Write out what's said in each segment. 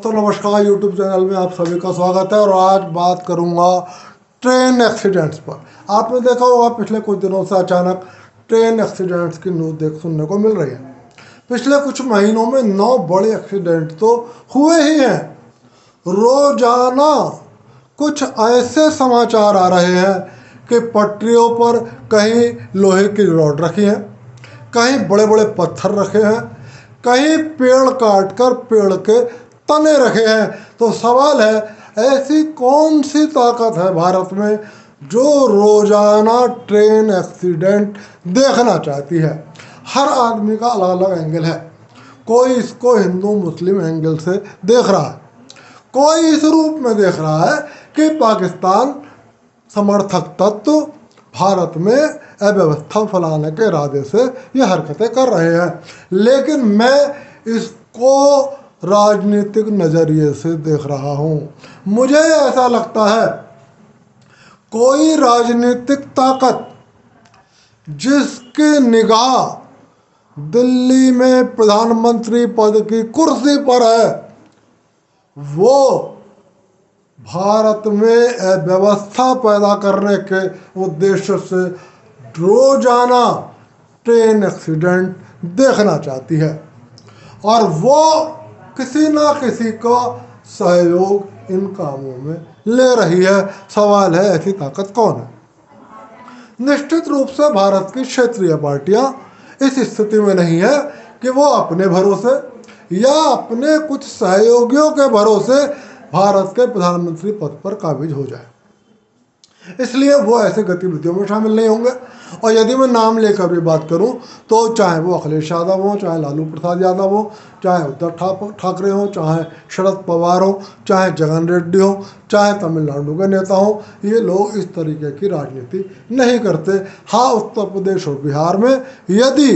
दोस्तों नमस्कार, YouTube channel में आप सभी का स्वागत है। और आज बात करूंगा ट्रेन एक्सीडेंट्स पर। आपने देखा होगा पिछले कुछ दिनों से अचानक ट्रेन एक्सीडेंट्स की न्यूज़ सुनने को मिल रही है। पिछले कुछ महीनों में 9 बड़े एक्सीडेंट तो हुए ही हैं। रोजाना कुछ ऐसे समाचार आ रहे हैं कि पटरियों पर कहीं लोहे की रॉड रखी है, कहीं बड़े बड़े पत्थर रखे हैं, कहीं पेड़ काटकर पेड़ के तने रखे हैं। तो सवाल है, ऐसी कौन सी ताकत है भारत में जो रोजाना ट्रेन एक्सीडेंट देखना चाहती है? हर आदमी का अलग अलग एंगल है। कोई इसको हिंदू मुस्लिम एंगल से देख रहा है, कोई इस रूप में देख रहा है कि पाकिस्तान समर्थक तत्व भारत में अव्यवस्था फैलाने के इरादे से ये हरकतें कर रहे हैं। लेकिन मैं इसको राजनीतिक नज़रिए से देख रहा हूँ। मुझे ऐसा लगता है कोई राजनीतिक ताकत जिसकी निगाह दिल्ली में प्रधानमंत्री पद की कुर्सी पर है, वो भारत में व्यवस्था पैदा करने के उद्देश्य से रोजाना ट्रेन एक्सीडेंट देखना चाहती है और वो किसी ना किसी का सहयोग इन कामों में ले रही है। सवाल है, ऐसी ताकत कौन है? निश्चित रूप से भारत की क्षेत्रीय पार्टियां इस स्थिति में नहीं है कि वो अपने भरोसे या अपने कुछ सहयोगियों के भरोसे भारत के प्रधानमंत्री पद पर काबिज हो जाए, इसलिए वो ऐसे गतिविधियों में शामिल नहीं होंगे। और यदि मैं नाम लेकर भी बात करूं तो चाहे वो अखिलेश यादव हो, चाहे लालू प्रसाद यादव हो, चाहे उद्धव ठाकरे हो, चाहे शरद पवार हो, चाहे जगन रेड्डी हो, चाहे तमिलनाडु के नेता हो, ये लोग इस तरीके की राजनीति नहीं करते। हाँ, उत्तर प्रदेश और बिहार में यदि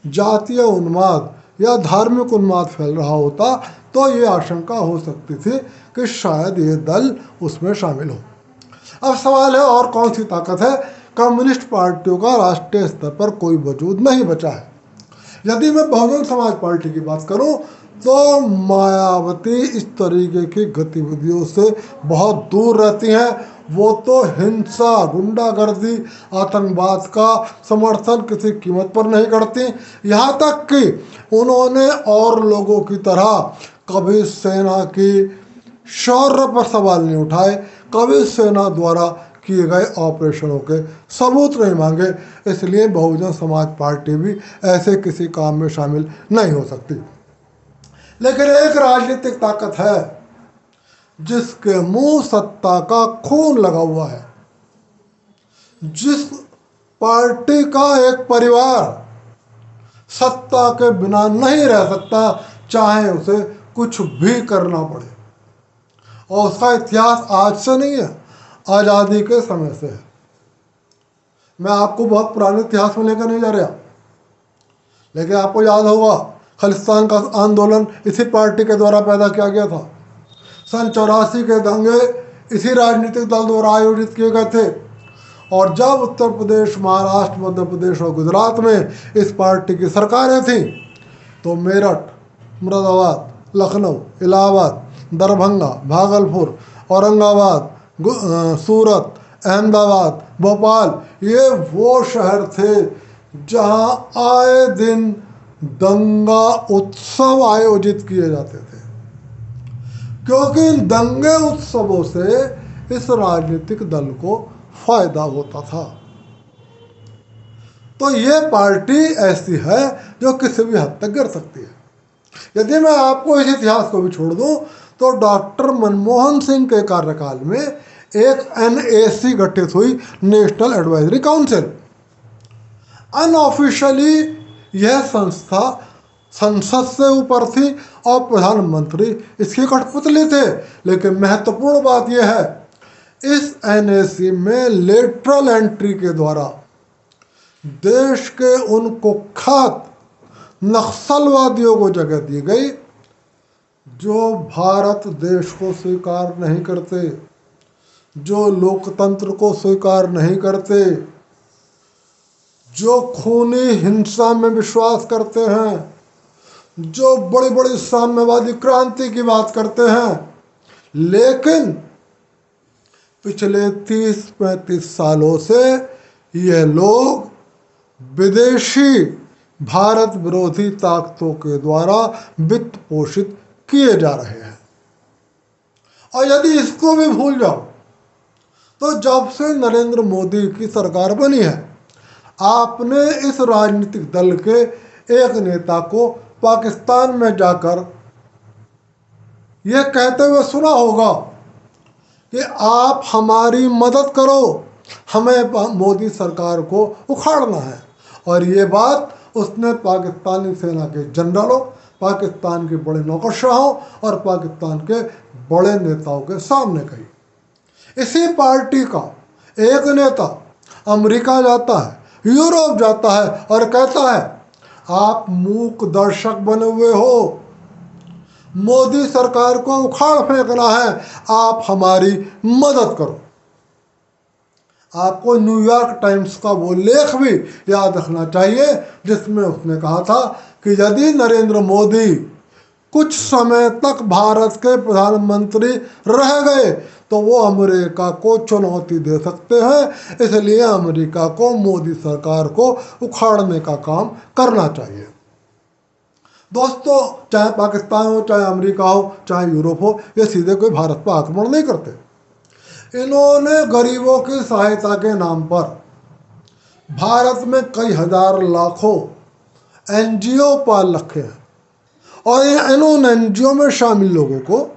जातीय उन्माद या धार्मिक उन्माद फैल रहा होता तो ये आशंका हो सकती थी कि शायद ये दल उसमें शामिल हो। अब सवाल है, और कौन सी ताकत है? कम्युनिस्ट पार्टियों का राष्ट्रीय स्तर पर कोई वजूद नहीं बचा है। यदि मैं बहुजन समाज पार्टी की बात करूं तो मायावती इस तरीके की गतिविधियों से बहुत दूर रहती हैं। वो तो हिंसा, गुंडागर्दी, आतंकवाद का समर्थन किसी कीमत पर नहीं करती। यहाँ तक कि उन्होंने और लोगों की तरह कभी सेना की शौर्य पर सवाल नहीं उठाए, कभी सेना द्वारा किए गए ऑपरेशनों के सबूत नहीं मांगे। इसलिए बहुजन समाज पार्टी भी ऐसे किसी काम में शामिल नहीं हो सकती। लेकिन एक राजनीतिक ताकत है जिसके मुंह सत्ता का खून लगा हुआ है, जिस पार्टी का एक परिवार सत्ता के बिना नहीं रह सकता, चाहे उसे कुछ भी करना पड़े। और उसका इतिहास आज से नहीं है, आज़ादी के समय से है। मैं आपको बहुत पुराने इतिहास में लेकर नहीं जा रहा, लेकिन आपको याद होगा खालिस्तान का आंदोलन इसी पार्टी के द्वारा पैदा किया गया था। सन 84 के दंगे इसी राजनीतिक दल द्वारा आयोजित किए गए थे। और जब उत्तर प्रदेश, महाराष्ट्र, मध्य प्रदेश और गुजरात में इस पार्टी की सरकारें थीं तो मेरठ, मुरादाबाद, लखनऊ, इलाहाबाद, दरभंगा, भागलपुर, औरंगाबाद, सूरत, अहमदाबाद, भोपाल, ये वो शहर थे जहां आए दिन दंगा उत्सव आयोजित किए जाते थे, क्योंकि इन दंगे उत्सवों से इस राजनीतिक दल को फायदा होता था। तो ये पार्टी ऐसी है जो किसी भी हद तक गिर सकती है। यदि मैं आपको इस इतिहास को भी छोड़ दूं तो डॉक्टर मनमोहन सिंह के कार्यकाल में एक NAC गठित हुई, नेशनल एडवाइजरी काउंसिल। अनऑफिशियली यह संस्था संसद से ऊपर थी और प्रधानमंत्री इसकी कठपुतली थे। लेकिन महत्वपूर्ण बात यह है, इस NAC में लेटरल एंट्री के द्वारा देश के उन कुख्यात नक्सलवादियों को जगह दी गई जो भारत देश को स्वीकार नहीं करते, जो लोकतंत्र को स्वीकार नहीं करते, जो खूनी हिंसा में विश्वास करते हैं, जो बड़ी बड़ी साम्यवादी क्रांति की बात करते हैं, लेकिन पिछले 30-35 सालों से ये लोग विदेशी भारत विरोधी ताकतों के द्वारा वित्त पोषित किए जा रहे हैं। और यदि इसको भी भूल जाओ तो जब से नरेंद्र मोदी की सरकार बनी है, आपने इस राजनीतिक दल के एक नेता को पाकिस्तान में जाकर यह कहते हुए सुना होगा कि आप हमारी मदद करो, हमें मोदी सरकार को उखाड़ना है। और ये बात उसने पाकिस्तानी सेना के जनरलों, पाकिस्तान के बड़े नौकरशाहों और पाकिस्तान के बड़े नेताओं के सामने कही। इसी पार्टी का एक नेता अमेरिका जाता है, यूरोप जाता है और कहता है आप मूक दर्शक बने हुए हो, मोदी सरकार को उखाड़ फेंकना है, आप हमारी मदद करो। आपको न्यूयॉर्क टाइम्स का वो लेख भी याद रखना चाहिए जिसमें उसने कहा था कि यदि नरेंद्र मोदी कुछ समय तक भारत के प्रधानमंत्री रह गए तो वो अमेरिका को चुनौती दे सकते हैं, इसलिए अमेरिका को मोदी सरकार को उखाड़ने का काम करना चाहिए। दोस्तों, चाहे पाकिस्तान हो, चाहे अमेरिका हो, चाहे यूरोप हो, ये सीधे कोई भारत पर आक्रमण नहीं करते। इन्होंने गरीबों की सहायता के नाम पर भारत में कई हजार लाखों एनजीओ पाल रखे हैं और इन एनजीओ में शामिल लोगों को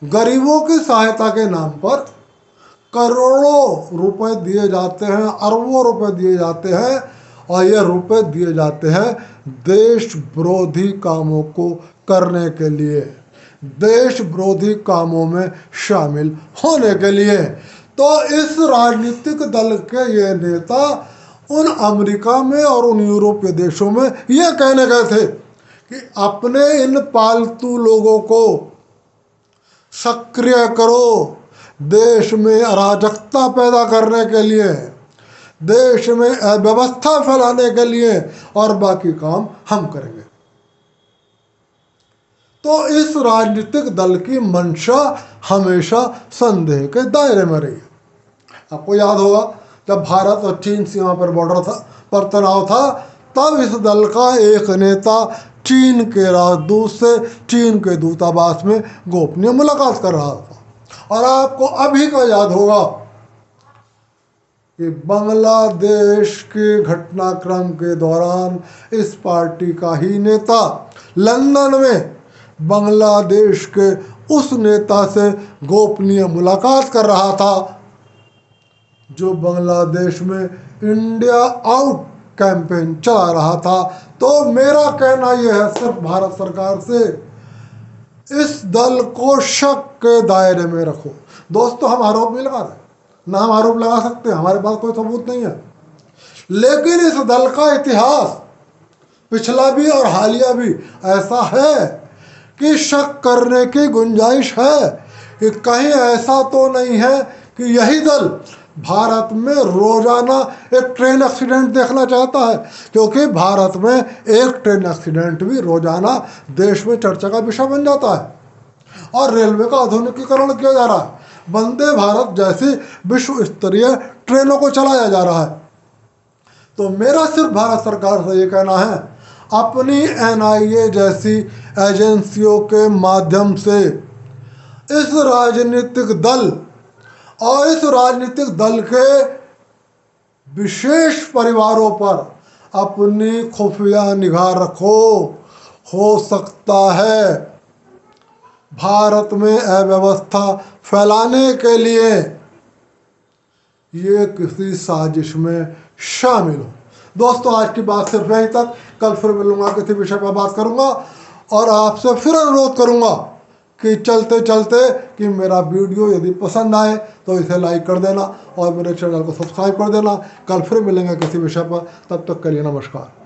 गरीबों की सहायता के नाम पर करोड़ों रुपए दिए जाते हैं, अरबों रुपए दिए जाते हैं और ये रुपए दिए जाते हैं देश विरोधी कामों को करने के लिए, देश विरोधी कामों में शामिल होने के लिए। तो इस राजनीतिक दल के ये नेता उन अमेरिका में और उन यूरोपीय देशों में ये कहने गए थे कि अपने इन पालतू लोगों को सक्रिय करो, देश में अराजकता पैदा करने के लिए, देश में अव्यवस्था फैलाने के लिए, और बाकी काम हम करेंगे। तो इस राजनीतिक दल की मंशा हमेशा संदेह के दायरे में रही है। आपको याद होगा जब भारत और चीन सीमा पर बॉर्डर पर तनाव था, तब इस दल का एक नेता चीन के राजदूत से चीन के दूतावास में गोपनीय मुलाकात कर रहा था। और आपको अभी का याद होगा कि बांग्लादेश के घटनाक्रम के दौरान इस पार्टी का ही नेता लंदन में बांग्लादेश के उस नेता से गोपनीय मुलाकात कर रहा था जो बांग्लादेश में इंडिया आउट कैंपेन चला रहा था। तो मेरा कहना यह है सिर्फ भारत सरकार से, इस दल को शक के दायरे में रखो। दोस्तों, हम आरोप नहीं लगा रहे, ना हम आरोप लगा सकते, हमारे पास कोई सबूत नहीं है, लेकिन इस दल का इतिहास पिछला भी और हालिया भी ऐसा है कि शक करने की गुंजाइश है कि कहीं ऐसा तो नहीं है कि यही दल भारत में रोजाना एक ट्रेन एक्सीडेंट देखना चाहता है, क्योंकि भारत में एक ट्रेन एक्सीडेंट भी रोजाना देश में चर्चा का विषय बन जाता है। और रेलवे का आधुनिकीकरण किया जा रहा है, वंदे भारत जैसी विश्व स्तरीय ट्रेनों को चलाया जा रहा है। तो मेरा सिर्फ भारत सरकार से ये कहना है, अपनी एनआईए जैसी एजेंसियों के माध्यम से इस राजनीतिक दल और इस राजनीतिक दल के विशेष परिवारों पर अपनी खुफिया निगाह रखो। हो सकता है भारत में अव्यवस्था फैलाने के लिए ये किसी साजिश में शामिल हो। दोस्तों, आज की बात सिर्फ यहीं तक। कल फिर मिलूंगा, किसी विषय पर बात करूंगा और आपसे फिर अनुरोध करूंगा कि चलते चलते कि मेरा वीडियो यदि पसंद आए तो इसे लाइक कर देना और मेरे चैनल को सब्सक्राइब कर देना। कल फिर मिलेंगे किसी विषय पर, तब तक के लिए नमस्कार।